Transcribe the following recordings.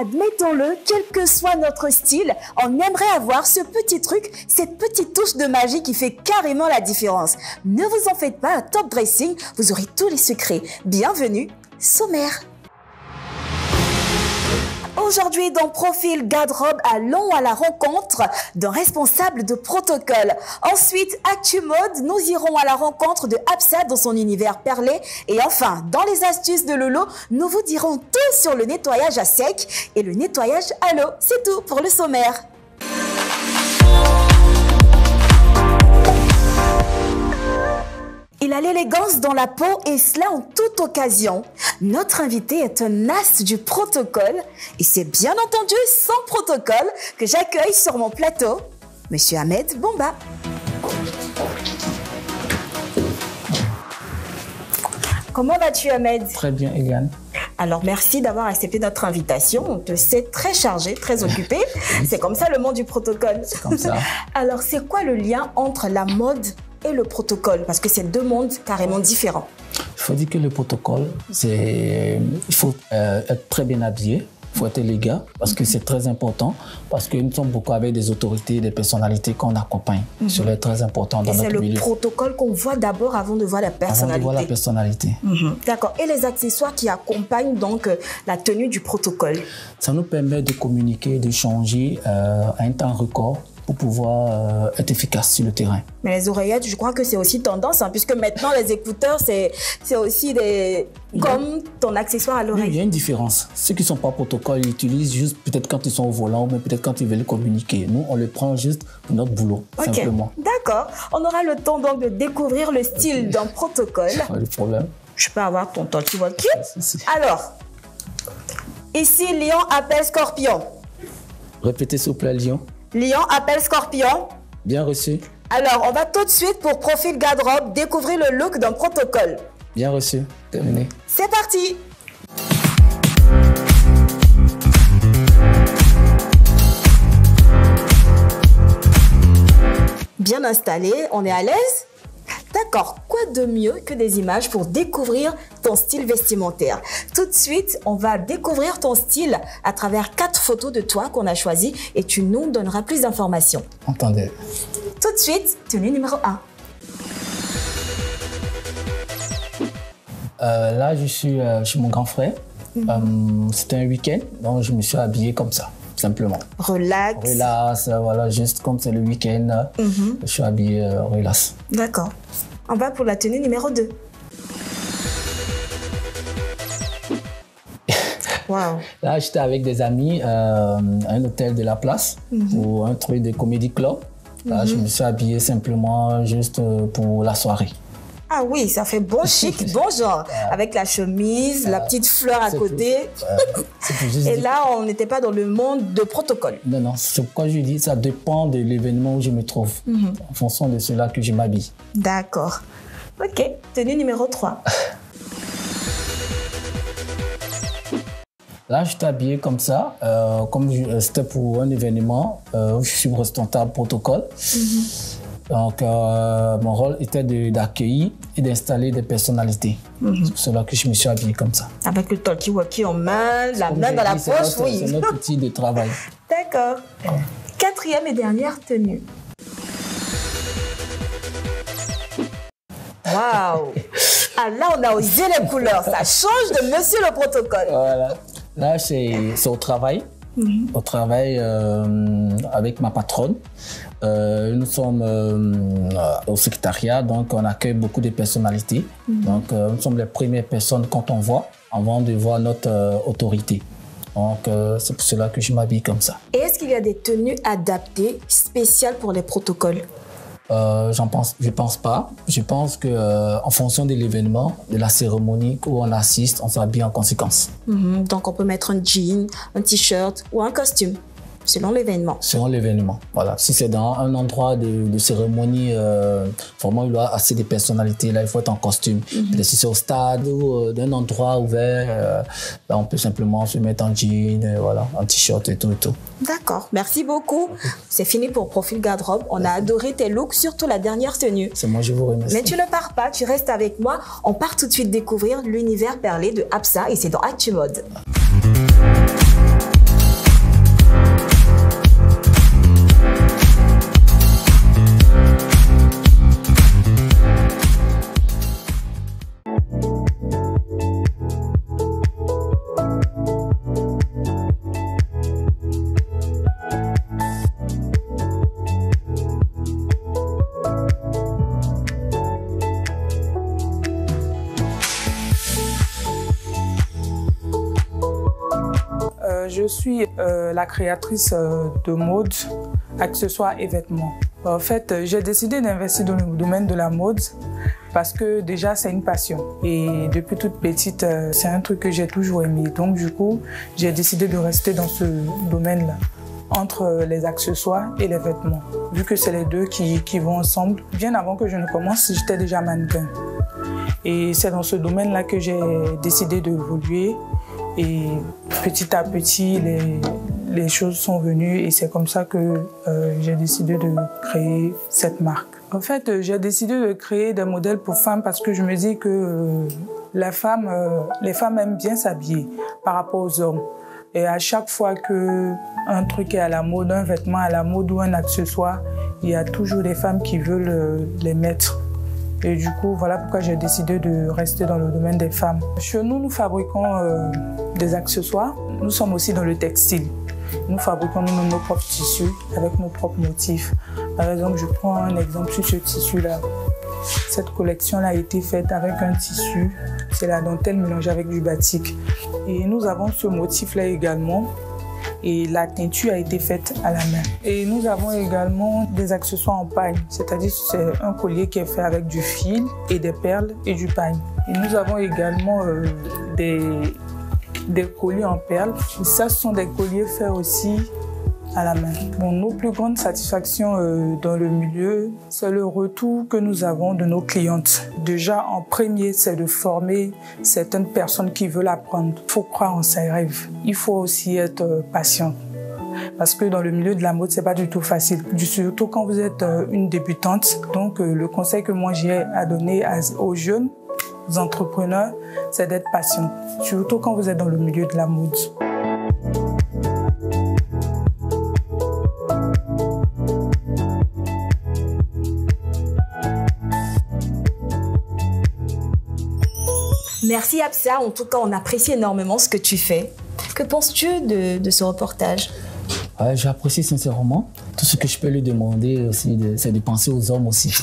Admettons-le, quel que soit notre style, on aimerait avoir ce petit truc, cette petite touche de magie qui fait carrément la différence. Ne vous en faites pas, à Top Dressing, vous aurez tous les secrets. Bienvenue, sommaire. Aujourd'hui, dans Profil Garde-robe, allons à la rencontre d'un responsable de protocole. Ensuite, Actu Mode, nous irons à la rencontre de Absa dans son univers perlé. Et enfin, dans les astuces de Lolo, nous vous dirons tout sur le nettoyage à sec et le nettoyage à l'eau. C'est tout pour le sommaire. Il a l'élégance dans la peau et cela en toute occasion. Notre invité est un as du protocole et c'est bien entendu sans protocole que j'accueille sur mon plateau Monsieur Ahmed Bomba. Comment vas-tu Ahmed? Très bien Eliane. Alors merci d'avoir accepté notre invitation. On te sait très chargé, très occupé. C'est comme ça le monde du protocole. C'est comme ça. Alors c'est quoi le lien entre la mode et le protocole, parce que c'est deux mondes carrément différents? Il faut dire que le protocole, il faut être très bien habillé, il faut être élégant, parce que c'est très important, parce que nous sommes beaucoup avec des autorités, des personnalités qu'on accompagne. Cela est très important dans notre milieu. C'est le protocole qu'on voit d'abord avant de voir la personnalité. Avant de voir la personnalité. D'accord. Et les accessoires qui accompagnent donc la tenue du protocole? Ça nous permet de communiquer, d'échanger à un temps record, pour pouvoir être efficace sur le terrain. Mais les oreillettes, je crois que c'est aussi tendance, hein, puisque maintenant les écouteurs, c'est aussi comme ton accessoire à l'oreille. Oui, il y a une différence. Ceux qui ne sont pas protocole, ils utilisent juste peut-être quand ils sont au volant, mais peut-être quand ils veulent communiquer. Nous, on le prend juste pour notre boulot, simplement. D'accord. On aura le temps donc de découvrir le style d'un protocole. Pas de problème. Je peux avoir ton talkie-walkie? Alors, ici, Lion appelle Scorpion. Répétez s'il vous plaît, Lion. Lion appelle Scorpion. Bien reçu. Alors, on va tout de suite pour Profil Garde-robe découvrir le look d'un protocole. Bien reçu. Terminé. C'est parti. Bien installé, on est à l'aise? D'accord, quoi de mieux que des images pour découvrir ton style vestimentaire? Tout de suite, on va découvrir ton style à travers 4 photos de toi qu'on a choisies et tu nous donneras plus d'informations. Entendez. Tout de suite, tenue numéro 1. Là, je suis chez mon grand frère. C'était un week-end, donc je me suis habillé comme ça. Simplement. Relax. Relax, voilà, juste comme c'est le week-end, je suis habillé relax. D'accord. On va pour la tenue numéro 2. Wow. Là, j'étais avec des amis à un hôtel de la place ou un truc de comédie club. Là, je me suis habillé simplement juste pour la soirée. Ah oui, ça fait bon chic, bon genre. Avec la chemise, la petite fleur à côté. Et là, on n'était pas dans le monde de protocole. Non, non, c'est pourquoi je dis ça dépend de l'événement où je me trouve. En fonction de cela que je m'habille. D'accord. Ok, tenue numéro 3. Là, je suis habillé comme ça, comme c'était pour un événement où je suis responsable protocole. Donc, mon rôle était d'accueillir et d'installer des personnalités. C'est pour cela que je me suis habillé comme ça. Avec le talkie-walkie en main, la main dans la poche, oui. C'est notre outil de travail. D'accord. 4e et dernière tenue. Waouh! Ah là, on a osé les couleurs. Ça change de monsieur le protocole. Voilà. Là, c'est au travail. Au travail avec ma patronne. Nous sommes au secrétariat, donc on accueille beaucoup de personnalités. Donc nous sommes les premières personnes quand on voit, avant de voir notre autorité. Donc c'est pour cela que je m'habille comme ça. Et est-ce qu'il y a des tenues adaptées, spéciales pour les protocoles? Je pense pas. Je pense que en fonction de l'événement, de la cérémonie où on assiste, on s'habille en conséquence. Donc on peut mettre un jean, un t-shirt ou un costume. Selon l'événement. Selon l'événement, voilà. Si c'est dans un endroit de cérémonie, vraiment il doit y avoir assez de personnalités, là il faut être en costume. Si c'est au stade ou d'un endroit ouvert, là on peut simplement se mettre en jean, voilà, en t-shirt et tout et tout. D'accord, merci beaucoup. C'est fini pour Profil Garde-robe. On a adoré tes looks, surtout la dernière tenue. C'est moi, je vous remercie. Mais tu ne pars pas, tu restes avec moi. On part tout de suite découvrir l'univers perlé de Absa et c'est dans Actu Mode. Je suis la créatrice de mode, accessoires et vêtements. En fait, j'ai décidé d'investir dans le domaine de la mode parce que déjà, c'est une passion. Et depuis toute petite, c'est un truc que j'ai toujours aimé. Donc, du coup, j'ai décidé de rester dans ce domaine-là, entre les accessoires et les vêtements, vu que c'est les deux qui vont ensemble. Bien avant que je ne commence, j'étais déjà mannequin. Et c'est dans ce domaine-là que j'ai décidé d'évoluer. Et petit à petit, les choses sont venues et c'est comme ça que j'ai décidé de créer cette marque. En fait, j'ai décidé de créer des modèles pour femmes parce que je me dis que les femmes aiment bien s'habiller par rapport aux hommes. Et à chaque fois qu'un truc est à la mode, un vêtement à la mode ou un accessoire, il y a toujours des femmes qui veulent les mettre. Et du coup, voilà pourquoi j'ai décidé de rester dans le domaine des femmes. Chez nous, nous fabriquons des accessoires. Nous sommes aussi dans le textile. Nous fabriquons nos propres tissus avec nos propres motifs. Par exemple, je prends un exemple sur ce tissu-là. Cette collection-là a été faite avec un tissu. C'est la dentelle mélangée avec du batik. Et nous avons ce motif-là également. Et la teinture a été faite à la main. Et nous avons également des accessoires en paille, c'est-à-dire c'est un collier qui est fait avec du fil et des perles et du paille. Et nous avons également des colliers en perles. Et ça, ce sont des colliers faits aussi à la main. Bon, nos plus grandes satisfactions dans le milieu, c'est le retour que nous avons de nos clientes. Déjà, en premier, c'est de former certaines personnes qui veulent apprendre. Il faut croire en ses rêves. Il faut aussi être patient. Parce que dans le milieu de la mode, c'est pas du tout facile. Surtout quand vous êtes une débutante. Donc, le conseil que moi j'ai à donner aux jeunes entrepreneurs, c'est d'être patient. Surtout quand vous êtes dans le milieu de la mode. Merci Absa, en tout cas on apprécie énormément ce que tu fais. Que penses-tu de ce reportage? J'apprécie sincèrement. Tout ce que je peux lui demander aussi, c'est de penser aux hommes aussi.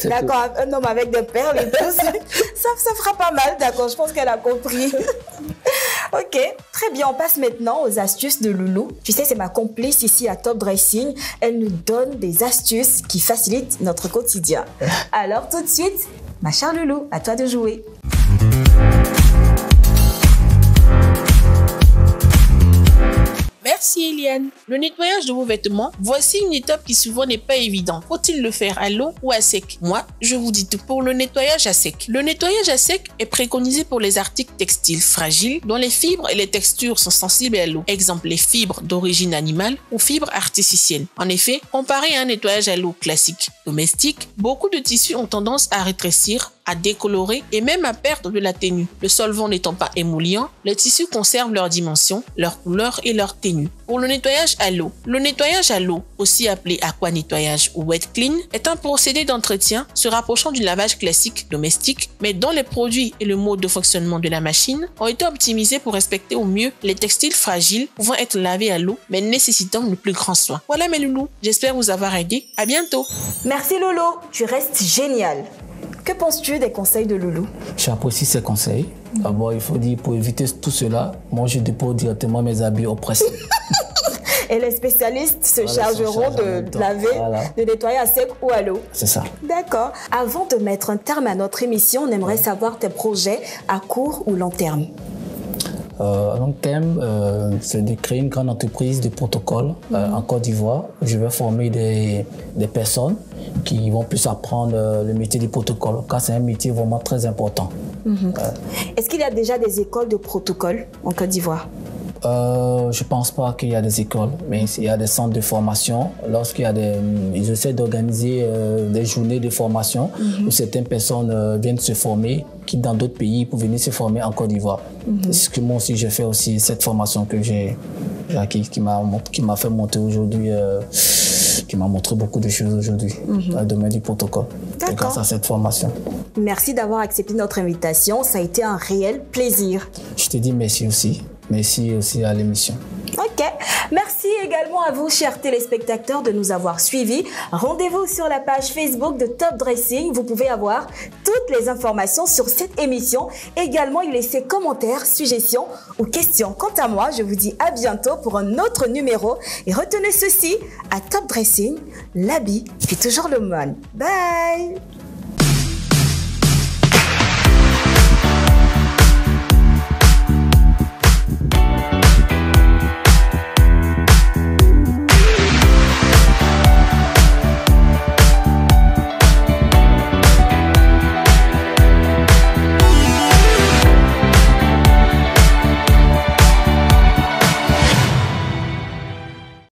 D'accord, un homme avec des perles et tout, ça fera pas mal, d'accord, je pense qu'elle a compris. Ok, très bien, on passe maintenant aux astuces de Loulou. Tu sais, c'est ma complice ici à Top Dressing. Elle nous donne des astuces qui facilitent notre quotidien. Alors tout de suite, ma chère Loulou, à toi de jouer. Merci Eliane. Le nettoyage de vos vêtements, voici une étape qui souvent n'est pas évidente. Faut-il le faire à l'eau ou à sec? Moi, je vous dis tout pour le nettoyage à sec. Le nettoyage à sec est préconisé pour les articles textiles fragiles dont les fibres et les textures sont sensibles à l'eau. Exemple, les fibres d'origine animale ou fibres artificielles. En effet, comparé à un nettoyage à l'eau classique domestique, beaucoup de tissus ont tendance à rétrécir, à décolorer et même à perdre de la tenue. Le solvant n'étant pas émoullant, les tissus conservent leur dimension, leur couleur et leur tenue. Pour le nettoyage à l'eau, le nettoyage à l'eau, aussi appelé aquanettoyage ou wet clean, est un procédé d'entretien se rapprochant du lavage classique domestique, mais dont les produits et le mode de fonctionnement de la machine ont été optimisés pour respecter au mieux les textiles fragiles pouvant être lavés à l'eau, mais nécessitant le plus grand soin. Voilà mes loulous, j'espère vous avoir aidé. À bientôt. Merci Lolo, tu restes génial. Que penses-tu des conseils de Loulou? J'apprécie ses conseils. D'abord, il faut dire, pour éviter tout cela, moi je dépose directement mes habits au presse. Et les spécialistes se chargeront de laver, de nettoyer à sec ou à l'eau. C'est ça. D'accord. Avant de mettre un terme à notre émission, on aimerait savoir tes projets à court ou long terme. À long terme, c'est de créer une grande entreprise de protocole en Côte d'Ivoire. Je vais former des personnes qui vont plus apprendre le métier du protocole, car c'est un métier vraiment très important. Est-ce qu'il y a déjà des écoles de protocole en Côte d'Ivoire? Je pense pas qu'il y a des écoles, mais il y a des centres de formation. Lorsqu'il y a ils essaient d'organiser des journées de formation où certaines personnes viennent se former, quittent dans d'autres pays pour venir se former en Côte d'Ivoire. C'est ce que moi aussi j'ai fait aussi, cette formation que j'ai qui m'a fait monter aujourd'hui, qui m'a montré beaucoup de choses aujourd'hui dans le domaine du protocole. Grâce à cette formation. Merci d'avoir accepté notre invitation, ça a été un réel plaisir. Je te dis merci aussi. Merci aussi à l'émission. Ok. Ok. Merci également à vous, chers téléspectateurs, de nous avoir suivis. Rendez-vous sur la page Facebook de Top Dressing. Vous pouvez avoir toutes les informations sur cette émission. Également, y laisser commentaires, suggestions ou questions. Quant à moi, je vous dis à bientôt pour un autre numéro. Et retenez ceci, à Top Dressing, l'habit fait toujours le moine. Bye!